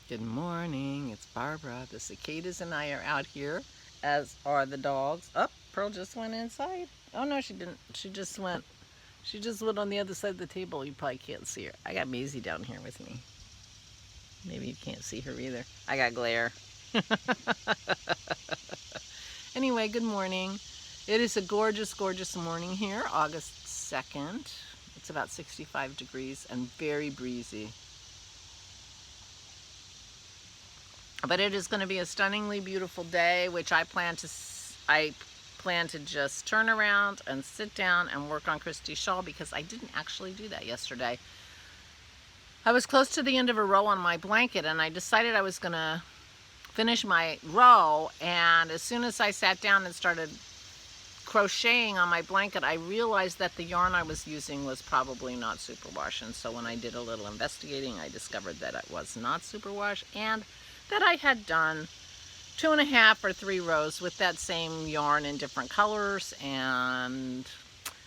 Good morning, it's Barbara. The cicadas and I are out here, as are the dogs. Oh, Pearl just went inside. Oh no, she didn't. She just went on the other side of the table. You probably can't see her. I got Maisie down here with me. Maybe you can't see her either. I got glare. Anyway, good morning. It is a gorgeous, gorgeous morning here, August 2nd. It's about 65 degrees and very breezy. But it is going to be a stunningly beautiful day, which I plan to just turn around and sit down and work on Christy's shawl, because I didn't actually do that yesterday. I was close to the end of a row on my blanket, and I decided I was going to finish my row, and as soon as I sat down and started crocheting on my blanket, I realized that the yarn I was using was probably not superwash. And so when I did a little investigating, I discovered that it was not superwash, and that I had done 2.5 or 3 rows with that same yarn in different colors, and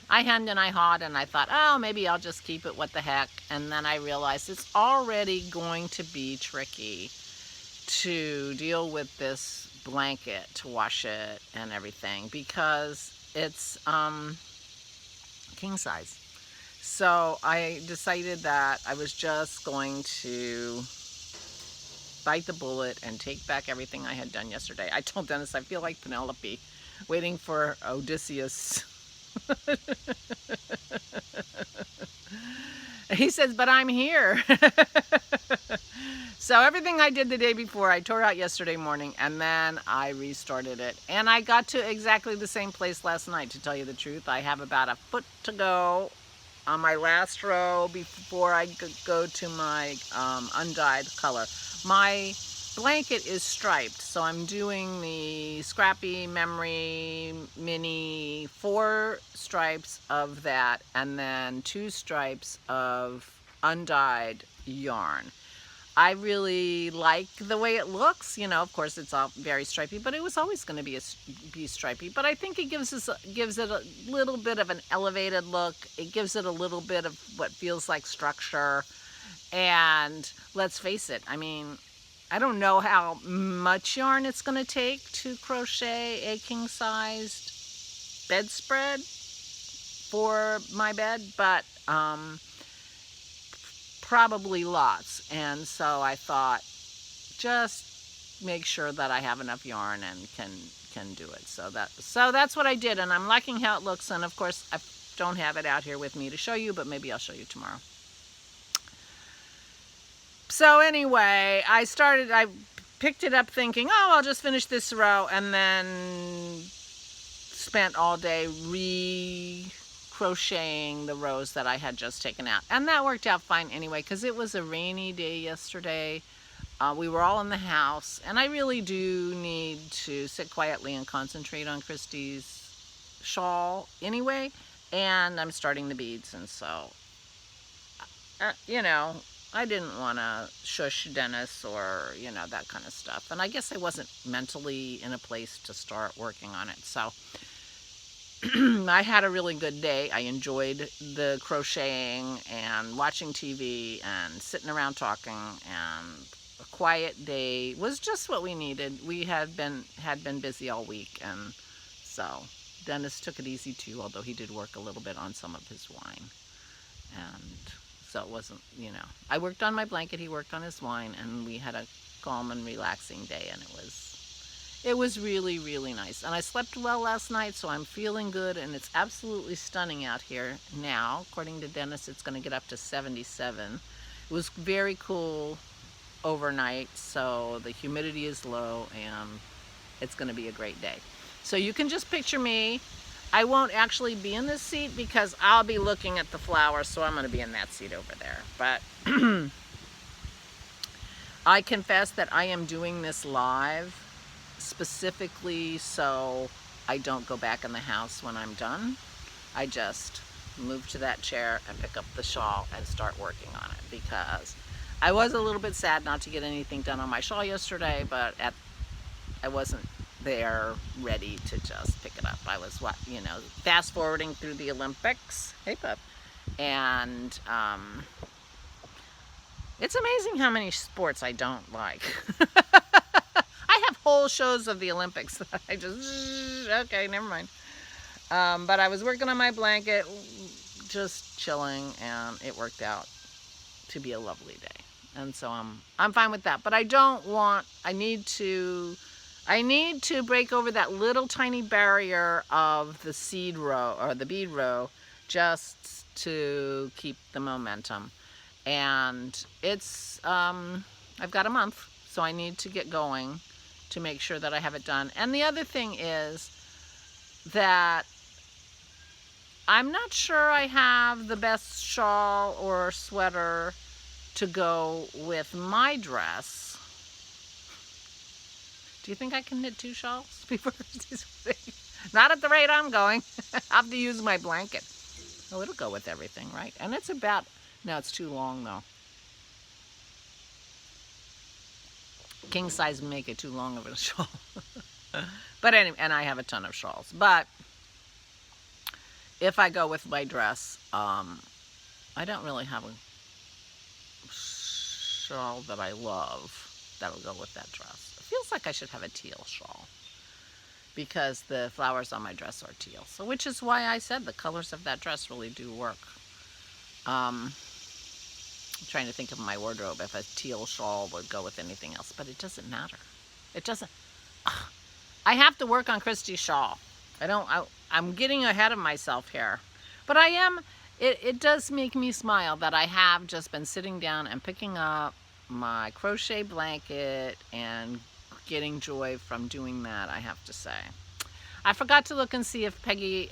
I hemmed and I hawed, and I thought, oh, maybe I'll just keep it, what the heck. And then I realized it's already going to be tricky to deal with this blanket, to wash it and everything, because it's king size. So I decided that I was just going to bite the bullet and take back everything I had done yesterday. I told Dennis I feel like Penelope waiting for Odysseus. He says, but I'm here. So everything I did the day before, I tore out yesterday morning, and then I restarted it. And I got to exactly the same place last night, to tell you the truth. I have about a foot to go on my last row before I go to my undyed color. My blanket is striped, so I'm doing the Scrappy Memory Mini 4 stripes of that, and then 2 stripes of undyed yarn. I really like the way it looks. You know, of course, it's all very stripy, but it was always going to be stripy. But I think it gives it a little bit of an elevated look. It gives it a little bit of what feels like structure. And let's face it, I mean, I don't know how much yarn it's going to take to crochet a king-sized bedspread for my bed, but probably lots. And so I thought, just make sure that I have enough yarn and can do it. So that's what I did, and I'm liking how it looks. And of course, I don't have it out here with me to show you, but maybe I'll show you tomorrow. So anyway, I picked it up thinking, oh, I'll just finish this row, and then spent all day crocheting the rows that I had just taken out. And that worked out fine anyway, because it was a rainy day yesterday. We were all in the house, and I really do need to sit quietly and concentrate on Christy's shawl anyway. And I'm starting the beads, and so, you know, I didn't want to shush Dennis or, you know, that kind of stuff. And I guess I wasn't mentally in a place to start working on it. So I had a really good day. I enjoyed the crocheting and watching TV and sitting around talking, and a quiet day was just what we needed. We had been busy all week, and so Dennis took it easy too, although he did work a little bit on some of his wine. And so it wasn't, you know, I worked on my blanket, he worked on his wine, and we had a calm and relaxing day, and it was really, really nice. And I slept well last night, so I'm feeling good, and it's absolutely stunning out here now. According to Dennis, it's going to get up to 77. It was very cool overnight, so the humidity is low, and it's going to be a great day. So you can just picture me. I won't actually be in this seat because I'll be looking at the flowers, so I'm going to be in that seat over there. But I confess that I am doing this live specifically so I don't go back in the house when I'm done. I just move to that chair and pick up the shawl and start working on it, because I was a little bit sad not to get anything done on my shawl yesterday, but I wasn't there ready to just pick it up. I was, you know, fast forwarding through the Olympics. Hey, pup. And It's amazing how many sports I don't like. I have whole shows of the Olympics that I just, okay, never mind. But I was working on my blanket, just chilling, and it worked out to be a lovely day. And so I'm fine with that. But I need to break over that little tiny barrier of the seed row or the bead row just to keep the momentum. And it's, I've got a month, so I need to get going to make sure that I have it done. And the other thing is that I'm not sure I have the best shawl or sweater to go with my dress. Do you think I can knit 2 shawls before? Not at the rate I'm going. I have to use my blanket. Oh, it'll go with everything, right? And it's about, no, it's too long though. King size would make it too long of a shawl. But anyway, and I have a ton of shawls. But if I go with my dress, I don't really have a shawl that I love that'll go with that dress. It feels like I should have a teal shawl because the flowers on my dress are teal. So, which is why I said the colors of that dress really do work. I'm trying to think of my wardrobe if a teal shawl would go with anything else, but it doesn't matter. It doesn't. I have to work on Christy's shawl. I'm getting ahead of myself here, but I am. It does make me smile that I have just been sitting down and picking up my crochet blanket and getting joy from doing that, I have to say. I forgot to look and see if Peggy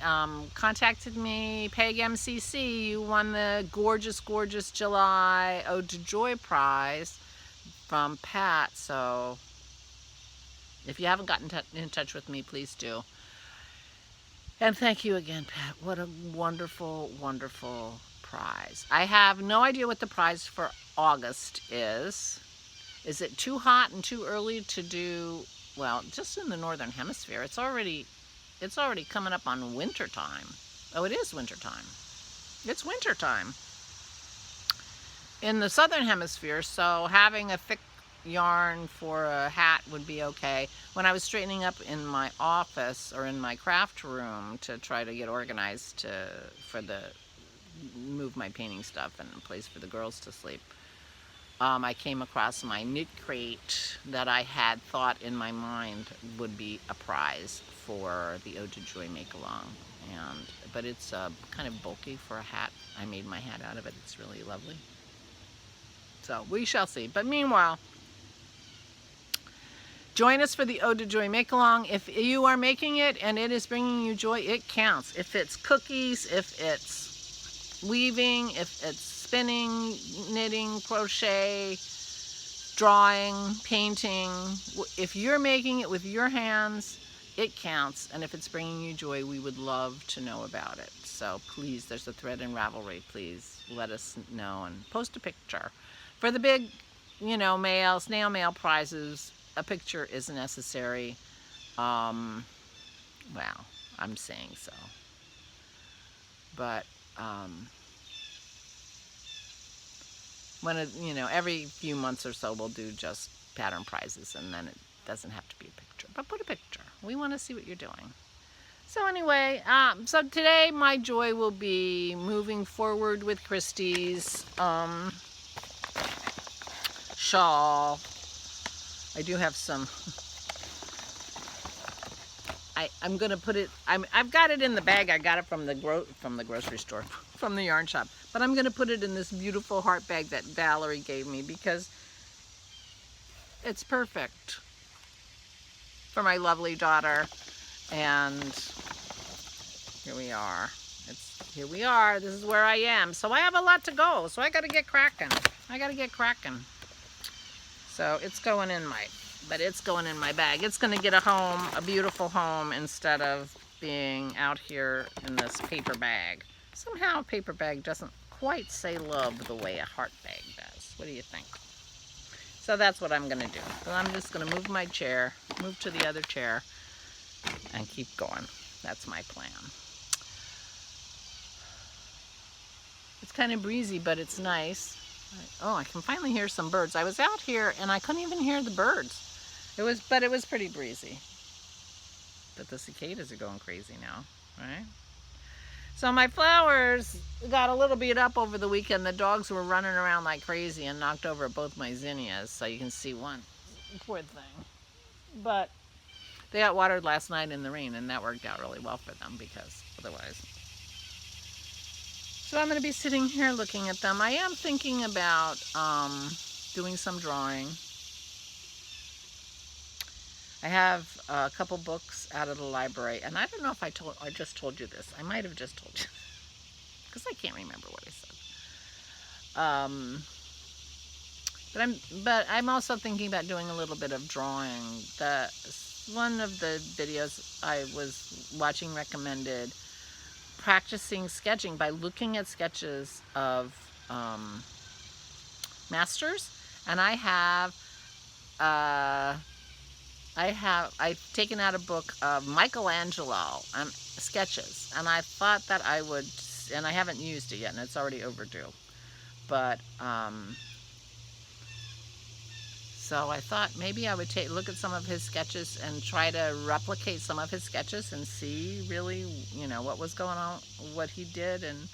contacted me. Peg MCC, you won the gorgeous, gorgeous July Ode to Joy prize from Pat. So if you haven't gotten in touch with me, please do. And thank you again, Pat. What a wonderful, wonderful prize. I have no idea what the prize for August is. Is it too hot and too early to do, well, just in the Northern Hemisphere. It's already coming up on winter time. Oh, it is winter time. It's winter time in the Southern Hemisphere, so having a thick yarn for a hat would be okay. When I was straightening up in my office or in my craft room to try to get organized move my painting stuff and a place for the girls to sleep, I came across my knit crate that I had thought in my mind would be a prize for the Ode to Joy make-along. But it's kind of bulky for a hat. I made my hat out of it. It's really lovely. So we shall see. But meanwhile, join us for the Ode to Joy make-along. If you are making it and it is bringing you joy, it counts. If it's cookies, if it's weaving, if it's spinning, knitting, crochet, drawing, painting, if you're making it with your hands, it counts. And if it's bringing you joy, we would love to know about it. So please, there's a thread in Ravelry. Please let us know and post a picture. For the big, snail mail prizes, a picture is necessary. Well, I'm saying so. But every few months or so we'll do just pattern prizes, and then it doesn't have to be a picture. But put a picture. We want to see what you're doing. So anyway, so today my joy will be moving forward with Christy's shawl. I do have some. I'm gonna put it. I've got it in the bag. I got it from the grocery store, from the yarn shop. But I'm gonna put it in this beautiful heart bag that Valerie gave me because it's perfect for my lovely daughter. And here we are. Here we are. This is where I am. So I have a lot to go. So I got to get cracking. So it's going in my bag. It's going to get a home, a beautiful home, instead of being out here in this paper bag. Somehow a paper bag doesn't quite say love the way a heart bag does. What do you think? So that's what I'm going to do. So I'm just going to move my chair, move to the other chair, and keep going. That's my plan. It's kind of breezy, but it's nice. Oh, I can finally hear some birds. I was out here and I couldn't even hear the birds. But it was pretty breezy. But the cicadas are going crazy now, right? So my flowers got a little beat up over the weekend. The dogs were running around like crazy and knocked over both my zinnias. So you can see one. Poor thing. But they got watered last night in the rain, and that worked out really well for them because otherwise. So I'm going to be sitting here looking at them. I am thinking about doing some drawing. I have a couple books out of the library, and I don't know if I just told you this. I might have just told you because I can't remember what I said. But I'm also thinking about doing a little bit of drawing. One of the videos I was watching recommended practicing sketching by looking at sketches of masters, and I've taken out a book of Michelangelo sketches, and I thought that I would, and I haven't used it yet, and it's already overdue. But so I thought maybe I would look at some of his sketches and try to replicate some of his sketches and see really, what was going on, what he did, and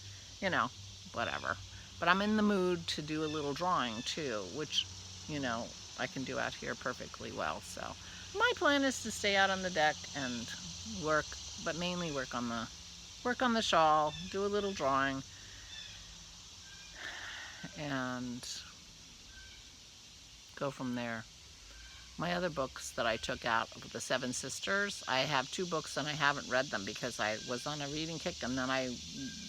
whatever. But I'm in the mood to do a little drawing too, which I can do out here perfectly well. So my plan is to stay out on the deck and work, but mainly work on the shawl, do a little drawing, and go from there. My other books that I took out of the Seven Sisters, I have 2 books and I haven't read them because I was on a reading kick and then I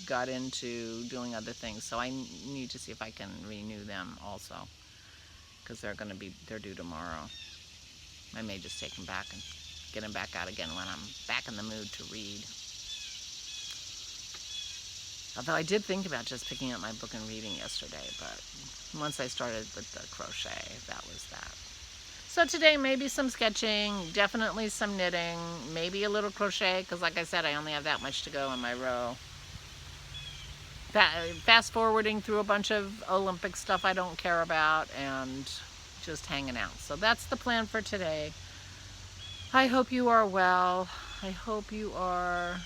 got into doing other things. So I need to see if I can renew them also, because they're due tomorrow. I may just take them back and get them back out again when I'm back in the mood to read. Although I did think about just picking up my book and reading yesterday, but once I started with the crochet, that was that. So today, maybe some sketching, definitely some knitting, maybe a little crochet, because like I said, I only have that much to go in my row. Fast forwarding through a bunch of Olympic stuff I don't care about, and just hanging out. So that's the plan for today. I hope you are well. I hope you are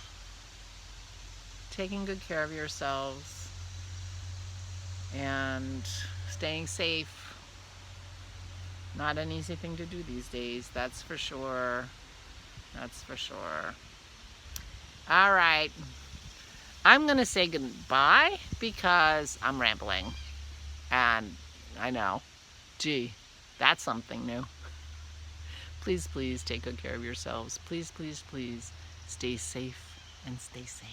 taking good care of yourselves and staying safe. Not an easy thing to do these days, that's for sure. That's for sure. All right. I'm going to say goodbye because I'm rambling. And I know, gee, that's something new. Please, please take good care of yourselves. Please, please, please stay safe and stay sane.